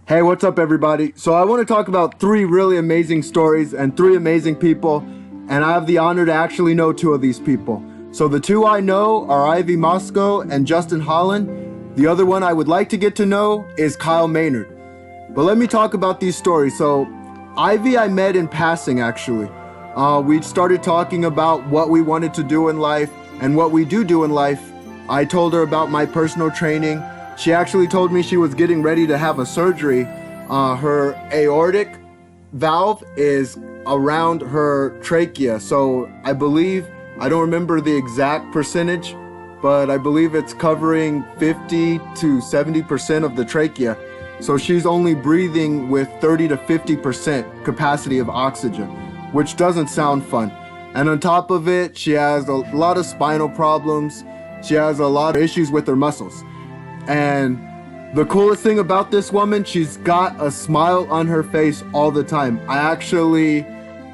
Hey, what's up, everybody? So I want to talk about three really amazing stories and three amazing people, and I have the honor to actually know two of these people. So the two I know are Ivy Moscow and Justin Holland. The other one I would like to get to know is Kyle Maynard. But let me talk about these stories. So Ivy I met in passing, actually. We started talking about what we wanted to do in life and what we do in life. I told her about my personal training. She actually told me she was getting ready to have a surgery. Her aortic valve is around her trachea. So I believe, I don't remember the exact percentage, but I believe it's covering 50 to 70% of the trachea. So she's only breathing with 30 to 50% capacity of oxygen, which doesn't sound fun. And on top of it, she has a lot of spinal problems. She has a lot of issues with her muscles. And the coolest thing about this woman, she's got a smile on her face all the time. I actually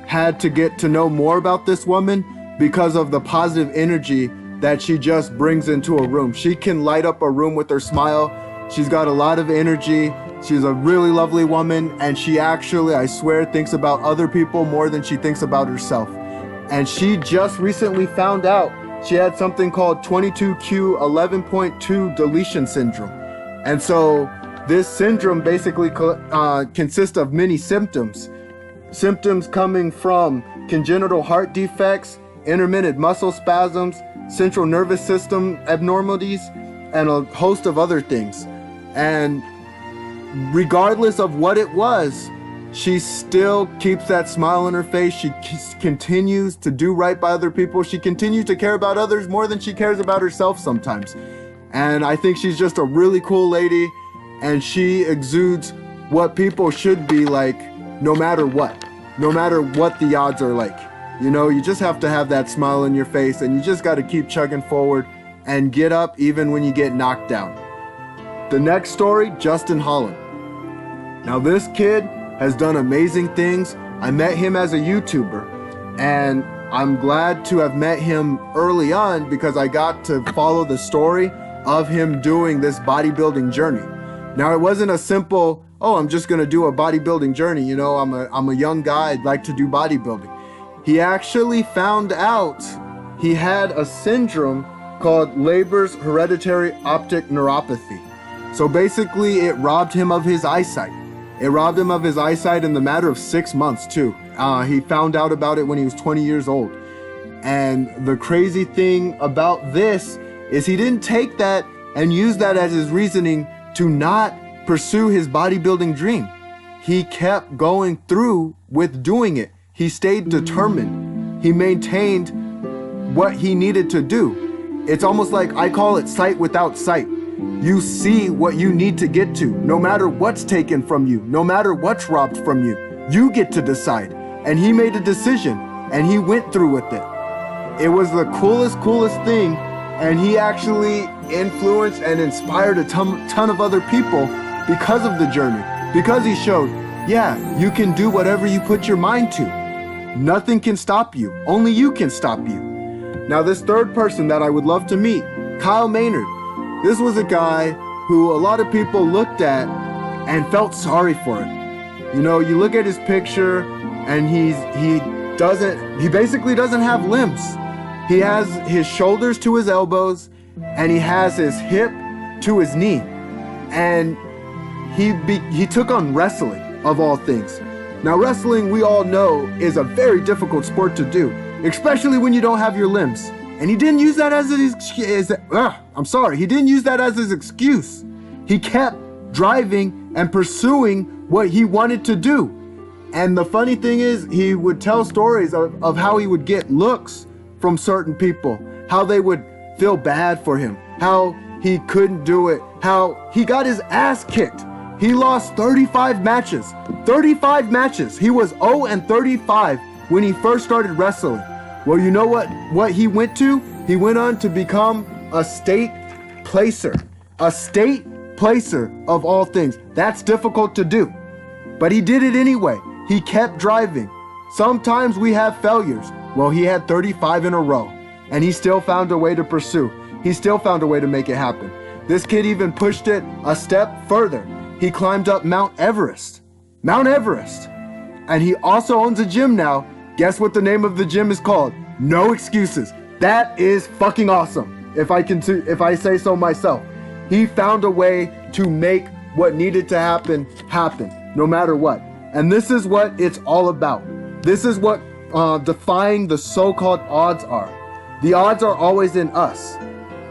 had to get to know more about this woman because of the positive energy that she just brings into a room. She can light up a room with her smile. She's got a lot of energy. She's a really lovely woman, and she actually, I swear, thinks about other people more than she thinks about herself. And she just recently found out she had something called 22q11.2 deletion syndrome. And so this syndrome basically consists of many symptoms. Symptoms coming from congenital heart defects, intermittent muscle spasms, central nervous system abnormalities, and a host of other things. And regardless of what it was, she still keeps that smile on her face. She continues to do right by other people. She continues to care about others more than she cares about herself sometimes. And I think she's just a really cool lady, and she exudes what people should be like no matter what the odds are like. You know, you just have to have that smile on your face, and you just got to keep chugging forward and get up even when you get knocked down. The next story, Justin Holland. Now this kid has done amazing things. I met him as a YouTuber, and I'm glad to have met him early on because I got to follow the story of him doing this bodybuilding journey. Now it wasn't a simple, oh, I'm just gonna do a bodybuilding journey. You know, I'm a young guy, I'd like to do bodybuilding. He actually found out he had a syndrome called Leber's hereditary optic neuropathy. So basically it robbed him of his eyesight. It robbed him of his eyesight in the matter of 6 months too. He found out about it when he was 20 years old. And the crazy thing about this is he didn't take that and use that as his reasoning to not pursue his bodybuilding dream. He kept going through with doing it. He stayed determined. He maintained what he needed to do. It's almost like, I call it sight without sight. You see what you need to get to, no matter what's taken from you, no matter what's robbed from you. You get to decide. And he made a decision, and he went through with it. It was the coolest thing, and he actually influenced and inspired a ton of other people because of the journey. Because he showed, yeah, you can do whatever you put your mind to. Nothing can stop you. Only you can stop you. Now this third person that I would love to meet, Kyle Maynard. This was a guy who a lot of people looked at and felt sorry for him. You know, you look at his picture and he basically doesn't have limbs. He has his shoulders to his elbows and he has his hip to his knee. And he took on wrestling, of all things. Now wrestling, we all know, is a very difficult sport to do, especially when you don't have your limbs. And he didn't use that as his he didn't use that as his excuse. He kept driving and pursuing what he wanted to do. And the funny thing is, he would tell stories of how he would get looks from certain people, how they would feel bad for him, how he couldn't do it, how he got his ass kicked. He lost 35 matches. 35 matches. He was 0-35 when he first started wrestling. Well, you know what he went to? He went on to become a state placer. A state placer, of all things. That's difficult to do. But he did it anyway. He kept driving. Sometimes we have failures. Well, he had 35 in a row, and he still found a way to pursue. He still found a way to make it happen. This kid even pushed it a step further. he climbed up Mount Everest. Mount Everest. And he also owns a gym now. Guess what the name of the gym is called? No Excuses. That is fucking awesome, if I say so myself. He found a way to make what needed to happen, no matter what. And this is what it's all about. This is what defying the so-called odds are. The odds are always in us.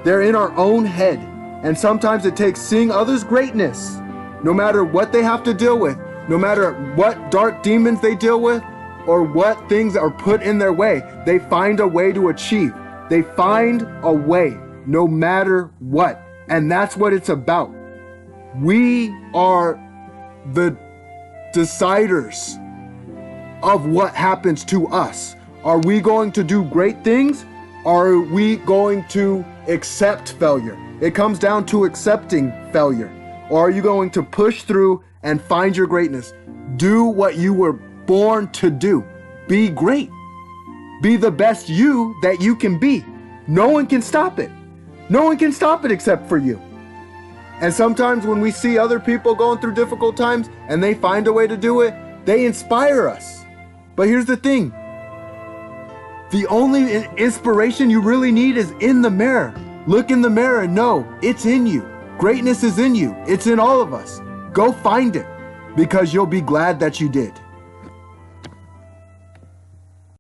They're in our own head. And sometimes it takes seeing others' greatness, no matter what they have to deal with, no matter what dark demons they deal with, or what things are put in their way, they find a way to achieve. They find a way, no matter what. And that's what it's about. We are the deciders of what happens to us. Are we going to do great things? Or are we going to accept failure? It comes down to accepting failure. Or are you going to push through and find your greatness? Do what you were born to do. Be great. Be the best you that you can be. No one can stop it. No one can stop it except for you. And sometimes when we see other people going through difficult times and they find a way to do it, they inspire us. But here's the thing. The only inspiration you really need is in the mirror. Look in the mirror and know it's in you. Greatness is in you. It's in all of us. Go find it because you'll be glad that you did.